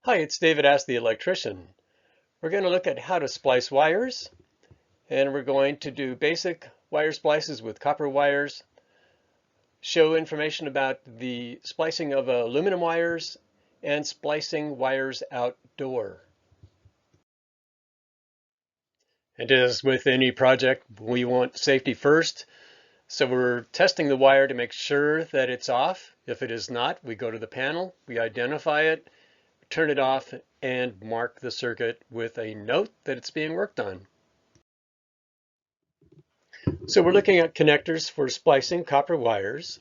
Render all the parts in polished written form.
Hi, it's David Ask the Electrician. We're going to look at how to splice wires, and we're going to do basic wire splices with copper wires, show information about the splicing of aluminum wires, and splicing wires outdoor. And as with any project, we want safety first. So we're testing the wire to make sure that it's off. If it is not, we go to the panel, we identify it, turn it off, and mark the circuit with a note that it's being worked on. So we're looking at connectors for splicing copper wires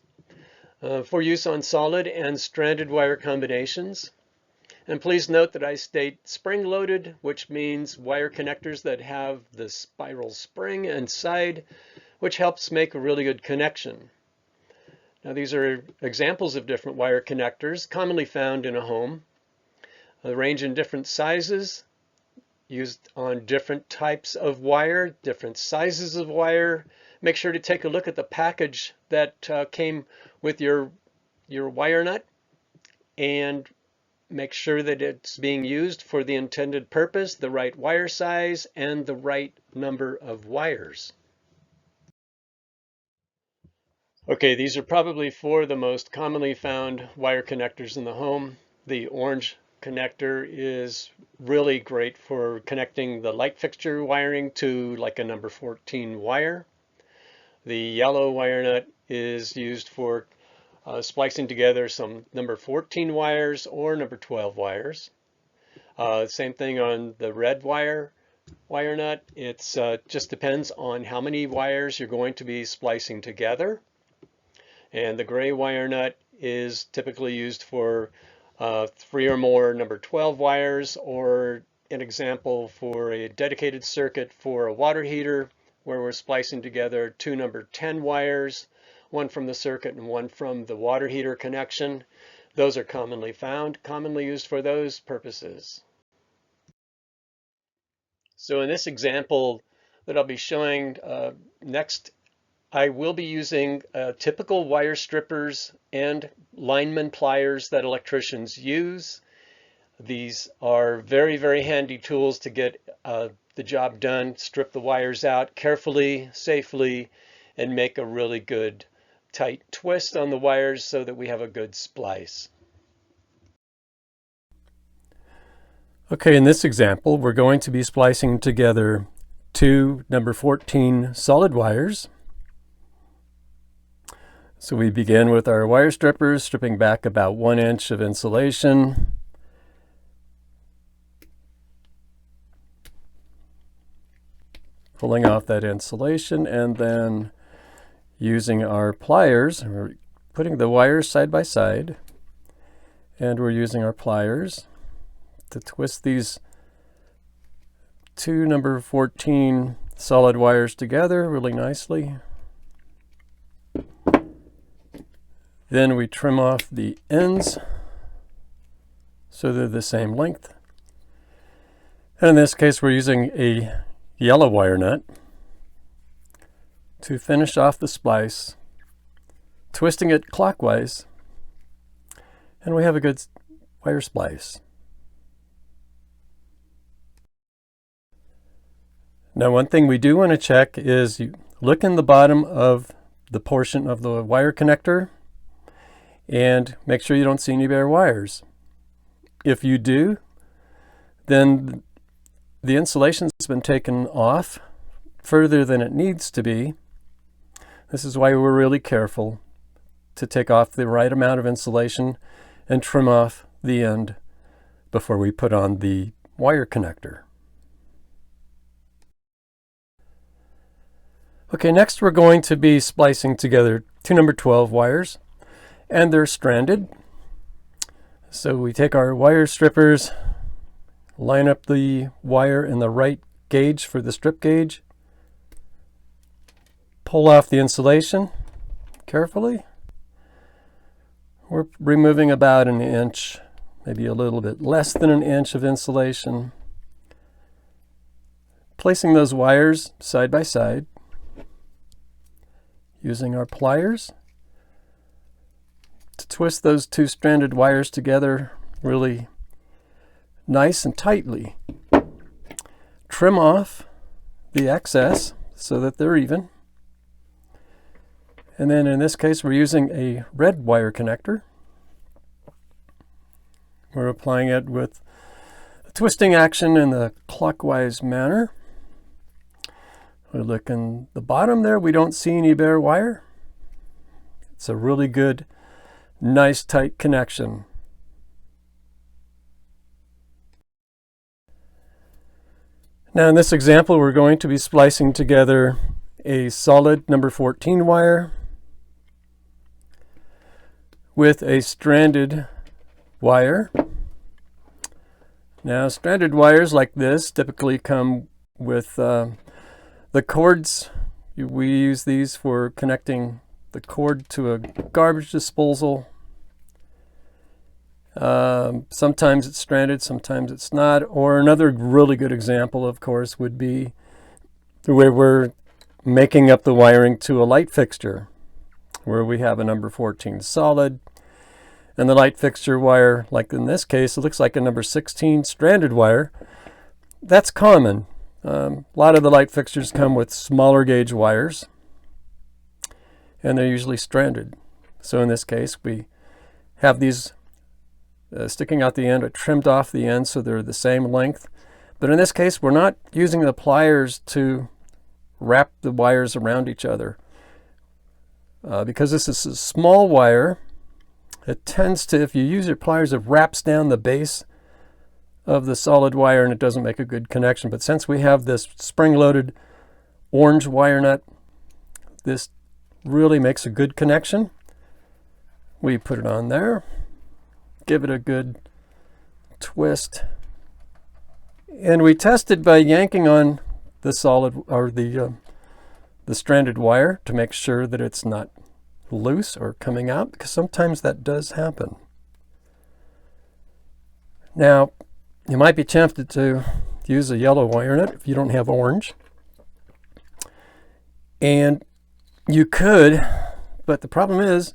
for use on solid and stranded wire combinations. And please note that I state spring-loaded, which means wire connectors that have the spiral spring inside, which helps make a really good connection. Now these are examples of different wire connectors commonly found in a home. They range in different sizes, used on different types of wire, different sizes of wire. Make sure to take a look at the package that came with your wire nut and make sure that it's being used for the intended purpose, the right wire size, and the right number of wires. Okay, these are probably four of the most commonly found wire connectors in the home. The orange connector is really great for connecting the light fixture wiring to like a number 14 wire. The yellow wire nut is used for splicing together some number 14 wires or number 12 wires. Same thing on the red wire nut. It's just depends on how many wires you're going to be splicing together. And the gray wire nut is typically used for 3 or more number 12 wires, or an example for a dedicated circuit for a water heater where we're splicing together 2 number 10 wires, one from the circuit and one from the water heater connection. Those are commonly found, commonly used for those purposes. So in this example that I'll be showing next, I will be using typical wire strippers and lineman pliers that electricians use. These are very, very handy tools to get the job done, strip the wires out carefully, safely, and make a really good tight twist on the wires so that we have a good splice. Okay, in this example, we're going to be splicing together 2 number 14 solid wires. So we begin with our wire strippers, stripping back about 1 inch of insulation. Pulling off that insulation, and then using our pliers, we're putting the wires side by side, and we're using our pliers to twist these 2 number 14 solid wires together really nicely. Then we trim off the ends so they're the same length. And in this case, we're using a yellow wire nut to finish off the splice, twisting it clockwise, and we have a good wire splice. Now, one thing we do want to check is you look in the bottom of the portion of the wire connector and make sure you don't see any bare wires. If you do, then the insulation's been taken off further than it needs to be. This is why we're really careful to take off the right amount of insulation and trim off the end before we put on the wire connector. Okay, next we're going to be splicing together 2 number 12 wires, and they're stranded. So we take our wire strippers, line up the wire in the right gauge for the strip gauge, pull off the insulation carefully. We're removing about 1 inch, maybe a little bit less than 1 inch of insulation. Placing those wires side by side, using our pliers to twist those 2 stranded wires together really nice and tightly. Trim off the excess so that they're even. And then in this case, we're using a red wire connector. We're applying it with a twisting action in the clockwise manner. We look in the bottom there, we don't see any bare wire. It's a really good, nice tight connection. Now in this example, we're going to be splicing together a solid number 14 wire with a stranded wire. Now stranded wires like this typically come with the cords. We use these for connecting the cord to a garbage disposal. Sometimes it's stranded, sometimes it's not. Or another really good example, of course, would be where we're making up the wiring to a light fixture, where we have a number 14 solid, and the light fixture wire, like in this case, it looks like a number 16 stranded wire. That's common. A lot of the light fixtures come with smaller gauge wires, and they're usually stranded. So in this case, we have these sticking out the end, or trimmed off the end so they're the same length. But in this case, we're not using the pliers to wrap the wires around each other. Because this is a small wire, it tends to, if you use your pliers, it wraps down the base of the solid wire and it doesn't make a good connection. But since we have this spring-loaded orange wire nut, this really makes a good connection. We put it on there, give it a good twist, and we test it by yanking on the solid, or the stranded wire, to make sure that it's not loose or coming out, because sometimes that does happen. Now, you might be tempted to use a yellow wire nut if you don't have orange. And you could, but the problem is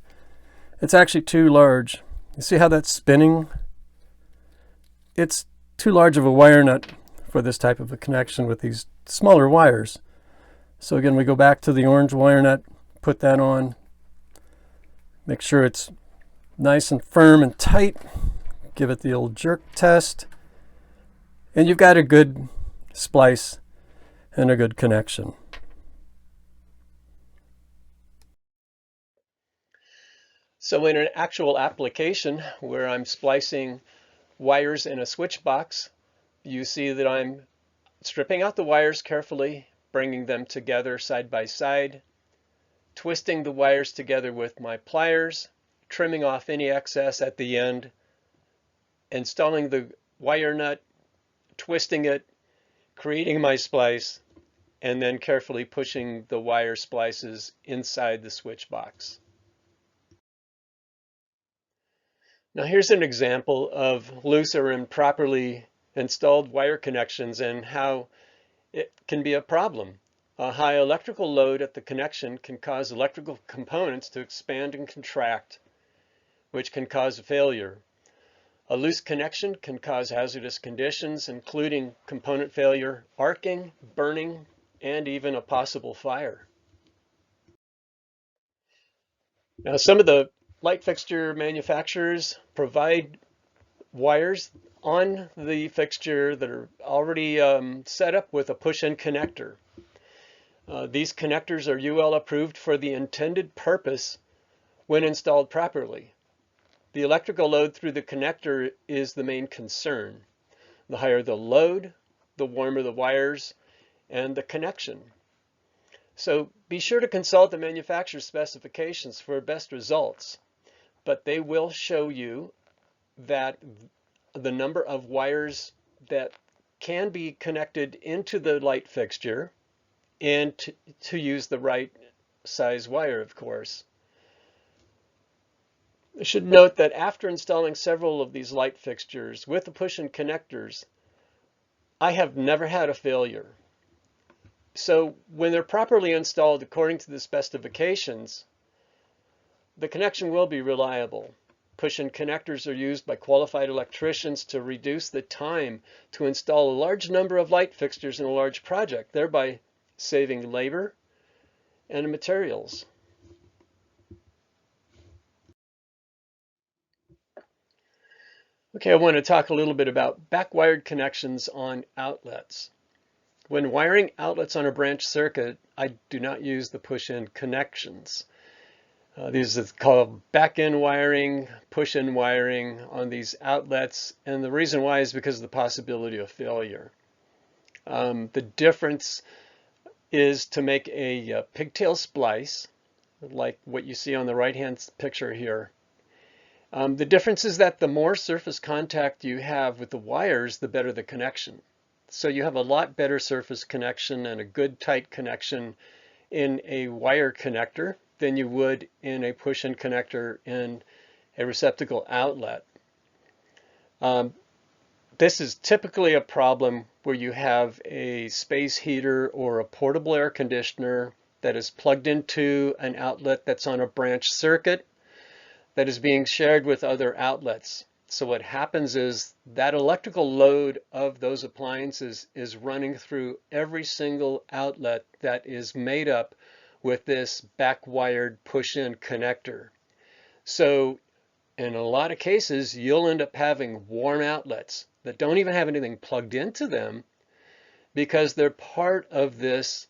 it's actually too large. You see how that's spinning? It's too large of a wire nut for this type of a connection with these smaller wires. So again, we go back to the orange wire nut, put that on, make sure it's nice and firm and tight, give it the old jerk test, and you've got a good splice and a good connection. So in an actual application where I'm splicing wires in a switch box, you see that I'm stripping out the wires carefully, bringing them together side by side, twisting the wires together with my pliers, trimming off any excess at the end, installing the wire nut, twisting it, creating my splice, and then carefully pushing the wire splices inside the switch box. Now here's an example of loose or improperly installed wire connections and how it can be a problem. A high electrical load at the connection can cause electrical components to expand and contract, which can cause a failure. A loose connection can cause hazardous conditions, including component failure, arcing, burning, and even a possible fire. Now, some of the light fixture manufacturers provide wires on the fixture that are already set up with a push-in connector. These connectors are UL approved for the intended purpose when installed properly. The electrical load through the connector is the main concern. The higher the load, the warmer the wires and the connection. So be sure to consult the manufacturer's specifications for best results, but they will show you that the number of wires that can be connected into the light fixture, and to use the right size wire, of course. I should note that after installing several of these light fixtures with the push-in connectors, I have never had a failure. So when they're properly installed according to the specifications, the connection will be reliable. Push-in connectors are used by qualified electricians to reduce the time to install a large number of light fixtures in a large project, thereby saving labor and materials. Okay, I want to talk a little bit about backwired connections on outlets. When wiring outlets on a branch circuit, I do not use the push-in connections. These are called back-end wiring, push-in wiring on these outlets, and the reason why is because of the possibility of failure. The difference is to make a pigtail splice, like what you see on the right-hand picture here. The difference is that the more surface contact you have with the wires, the better the connection. So you have a lot better surface connection and a good tight connection in a wire connector than you would in a push-in connector in a receptacle outlet. This is typically a problem where you have a space heater or a portable air conditioner that is plugged into an outlet that's on a branch circuit that is being shared with other outlets. So what happens is that electrical load of those appliances is running through every single outlet that is made up with this back-wired push-in connector. So in a lot of cases, you'll end up having warm outlets that don't even have anything plugged into them because they're part of this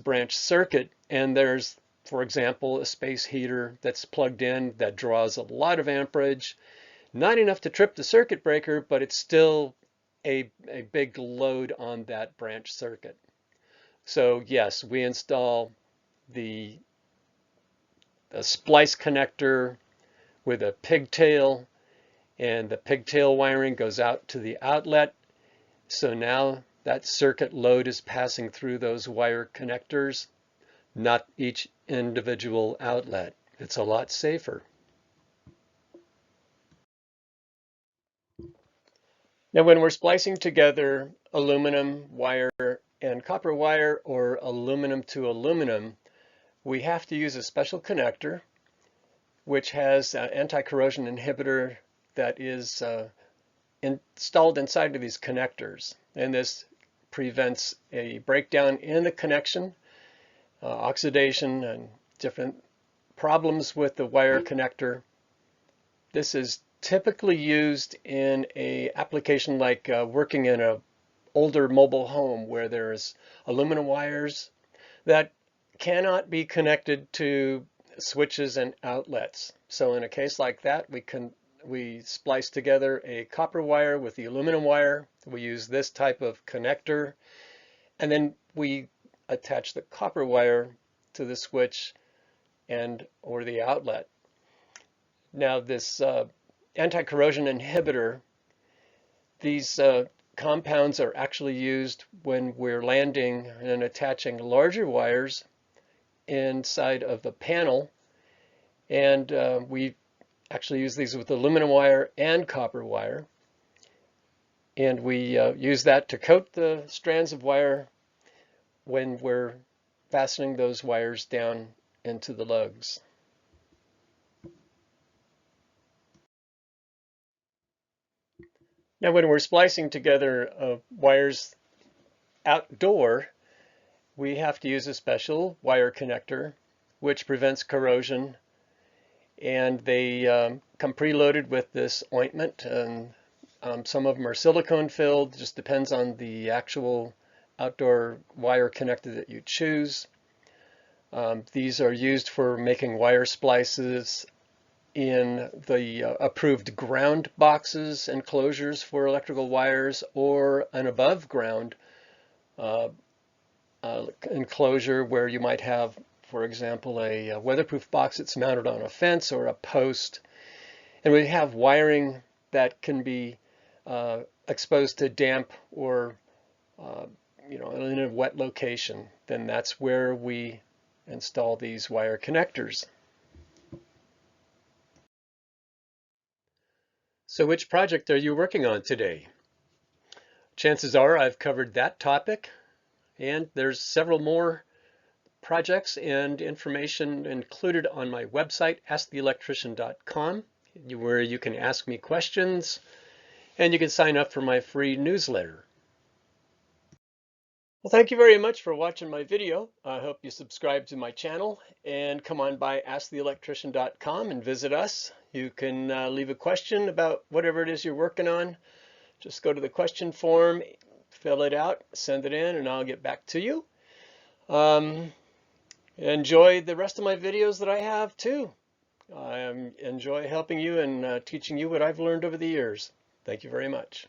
branch circuit, and there's, for example, a space heater that's plugged in that draws a lot of amperage, not enough to trip the circuit breaker, but it's still a big load on that branch circuit. So yes, we install the splice connector with a pigtail, and the pigtail wiring goes out to the outlet. So now that circuit load is passing through those wire connectors, not each individual outlet. It's a lot safer. Now, when we're splicing together aluminum wire and copper wire or aluminum to aluminum, we have to use a special connector which has an anti-corrosion inhibitor that is installed inside of these connectors. And this prevents a breakdown in the connection, oxidation, and different problems with the wire connector. This is typically used in an application like working in an older mobile home where there's aluminum wires that cannot be connected to switches and outlets. So in a case like that, we splice together a copper wire with the aluminum wire. We use this type of connector, and then we attach the copper wire to the switch and or the outlet. Now this anti-corrosion inhibitor, these compounds are actually used when we're landing and attaching larger wires inside of the panel, and we actually use these with aluminum wire and copper wire, and we use that to coat the strands of wire when we're fastening those wires down into the lugs. Now when we're splicing together wires outdoor, we have to use a special wire connector which prevents corrosion, and they come preloaded with this ointment, and some of them are silicone filled. Just depends on the actual outdoor wire connector that you choose. These are used for making wire splices in the approved ground boxes enclosures for electrical wires, or an above ground enclosure where you might have, for example, a weatherproof box that's mounted on a fence or a post. And we have wiring that can be exposed to damp or in a wet location. Then that's where we install these wire connectors. So which project are you working on today? Chances are I've covered that topic, and there's several more projects and information included on my website, asktheelectrician.com. where you can ask me questions and you can sign up for my free newsletter. Well, thank you very much for watching my video. I hope you subscribe to my channel and come on by asktheelectrician.com and visit us. You can leave a question about whatever it is you're working on. Just go to the question form, fill it out, send it in, and I'll get back to you. Enjoy the rest of my videos that I have too. I enjoy helping you and teaching you what I've learned over the years. Thank you very much.